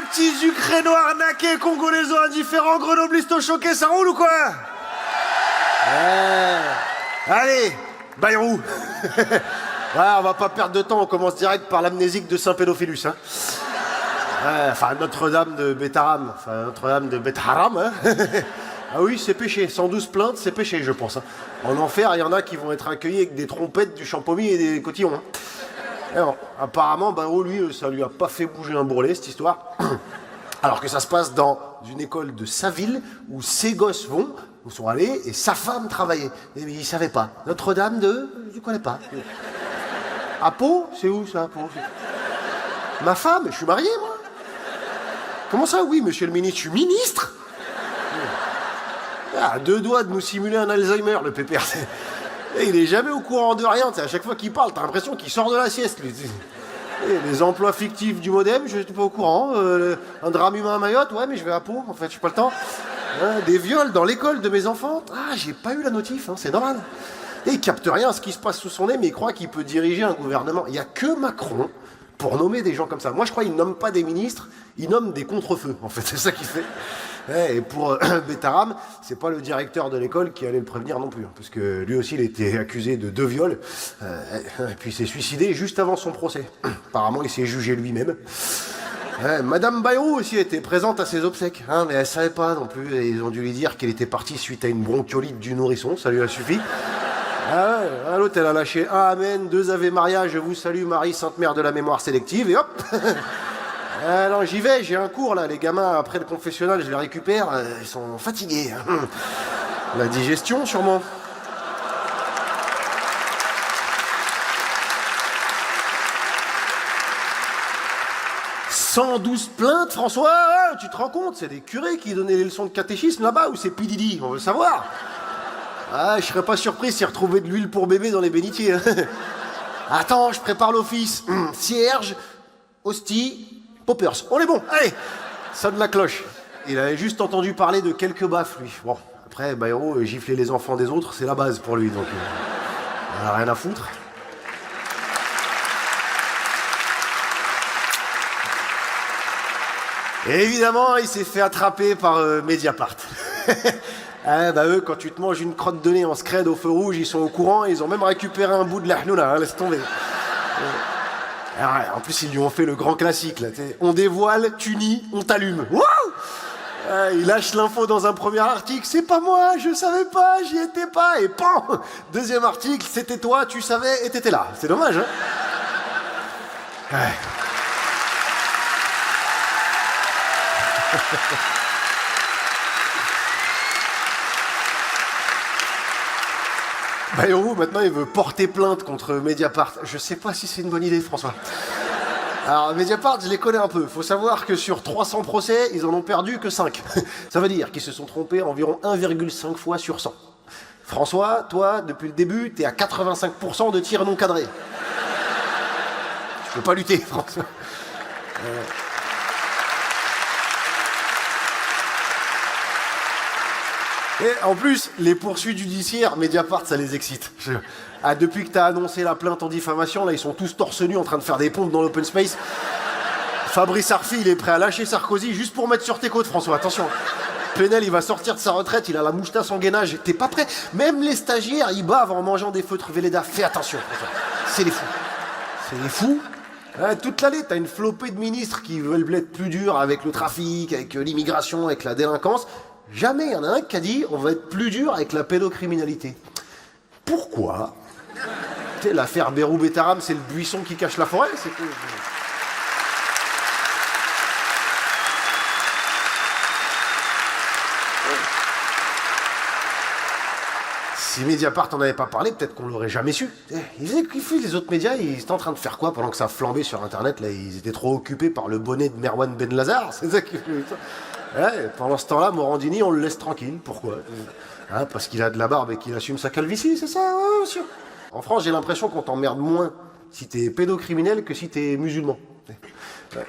petits Ukrainois arnaqués, Congolaisos indifférents, Grenoblistes choqués, ça roule ou quoi? Allez, Bayrou. On va pas perdre de temps, on commence direct par l'amnésique de Saint-Pédophilus. Hein. Enfin, Notre-Dame de Bétaram. Hein. Ah oui, c'est péché. 112 plaintes, c'est péché, je pense. Hein. En enfer, il y en a qui vont être accueillis avec des trompettes, du champomis et des cotillons. Hein. Alors, apparemment, Bayrou, lui, ça lui a pas fait bouger un bourrelet, cette histoire. Alors que ça se passe dans une école de sa ville, où ses gosses où sont allés, et sa femme travaillait. Mais il savait pas. Notre-Dame de... Je connais pas. À Pau? C'est où, ça, à Pau? Ma femme? Je suis marié, moi. Comment ça, oui, monsieur le ministre? Je suis ministre? À deux doigts de nous simuler un Alzheimer, le pépère. Et il est jamais au courant de rien. À chaque fois qu'il parle, t'as l'impression qu'il sort de la sieste, lui. Et les emplois fictifs du modem, je n'étais pas au courant. Un drame humain à Mayotte, ouais, mais je vais à Pau, en fait, j'ai pas le temps. Des viols dans l'école de mes enfants. Ah, j'ai pas eu la notif, hein, c'est normal. Et il capte rien à ce qui se passe sous son nez, mais il croit qu'il peut diriger un gouvernement. Il n'y a que Macron pour nommer des gens comme ça. Moi, je crois qu'il nomme pas des ministres, il nomme des contre-feux, en fait, c'est ça qu'il fait. Et pour Bétaram, c'est pas le directeur de l'école qui allait le prévenir non plus, hein, parce que lui aussi, il était accusé de 2 viols, et puis il s'est suicidé juste avant son procès. Apparemment, il s'est jugé lui-même. Madame Bayrou aussi était présente à ses obsèques, hein, mais elle savait pas non plus, et ils ont dû lui dire qu'elle était partie suite à une bronchiolite du nourrisson, ça lui a suffi. Ah ouais, l'autre, elle a lâché un Amen, 2 Ave Maria, je vous salue Marie, Sainte Mère de la mémoire sélective, et hop. Alors j'y vais, j'ai un cours là, les gamins après le confessionnal, je les récupère, ils sont fatigués. Hein. La digestion sûrement. « 112 plaintes, François, tu te rends compte, c'est des curés qui donnaient les leçons de catéchisme là-bas, ou c'est Pididi, on veut savoir. Ah, je serais pas surpris s'il retrouvait de l'huile pour bébé dans les bénitiers. Hein. Attends, je prépare l'office. Cierge, hostie, poppers. On est bon, allez, sonne la cloche. Il avait juste entendu parler de quelques baffes, lui. Bon, après, Bayrou, gifler les enfants des autres, c'est la base pour lui, donc il a rien à foutre. Et évidemment, il s'est fait attraper par Mediapart. Ah bah eux, quand tu te manges une crotte de nez en scred au feu rouge, ils sont au courant, ils ont même récupéré un bout de la hnouna, hein, laisse tomber. En plus, ils lui ont fait le grand classique, là, on dévoile, tu nies, on t'allume. Il lâche l'info dans un premier article, c'est pas moi, je savais pas, j'y étais pas, et pan. Deuxième article, c'était toi, tu savais et t'étais là. C'est dommage, hein. Ouais. Bayrou, maintenant, il veut porter plainte contre Mediapart. Je sais pas si c'est une bonne idée, François. Alors, Mediapart, je les connais un peu. Faut savoir que sur 300 procès, ils en ont perdu que 5. Ça veut dire qu'ils se sont trompés environ 1,5 fois sur 100. François, toi, depuis le début, t'es à 85% de tirs non cadrés. Tu peux pas lutter, François. Et en plus, les poursuites judiciaires, Mediapart, ça les excite. Depuis que t'as annoncé la plainte en diffamation, là, ils sont tous torse nus en train de faire des pompes dans l'open space. Fabrice Arfi, il est prêt à lâcher Sarkozy juste pour mettre sur tes côtes, François, attention. Plenel, il va sortir de sa retraite, il a la moustache en gainage, t'es pas prêt. Même les stagiaires, ils bavent en mangeant des feutres Velleda. Fais attention, François. C'est des fous. C'est des fous. Toute l'année, t'as une flopée de ministres qui veulent être plus durs avec le trafic, avec l'immigration, avec la délinquance. Jamais il y en a un qui a dit on va être plus dur avec la pédocriminalité. Pourquoi? Tu sais, l'affaire Bayrou-Bétaram, c'est le buisson qui cache la forêt, c'est tout. Si Mediapart n'en avait pas parlé, peut-être qu'on l'aurait jamais su. Ils faisaient kiffer les autres médias, ils étaient en train de faire quoi pendant que ça flambait sur Internet là, ils étaient trop occupés par le bonnet de Merwan Ben Lazar, c'est ça qui... Ouais, pendant ce temps-là, Morandini, on le laisse tranquille. Pourquoi? Parce qu'il a de la barbe et qu'il assume sa calvitie, c'est ça? Ouais, monsieur. En France, j'ai l'impression qu'on t'emmerde moins si t'es pédocriminel que si t'es musulman. Ouais.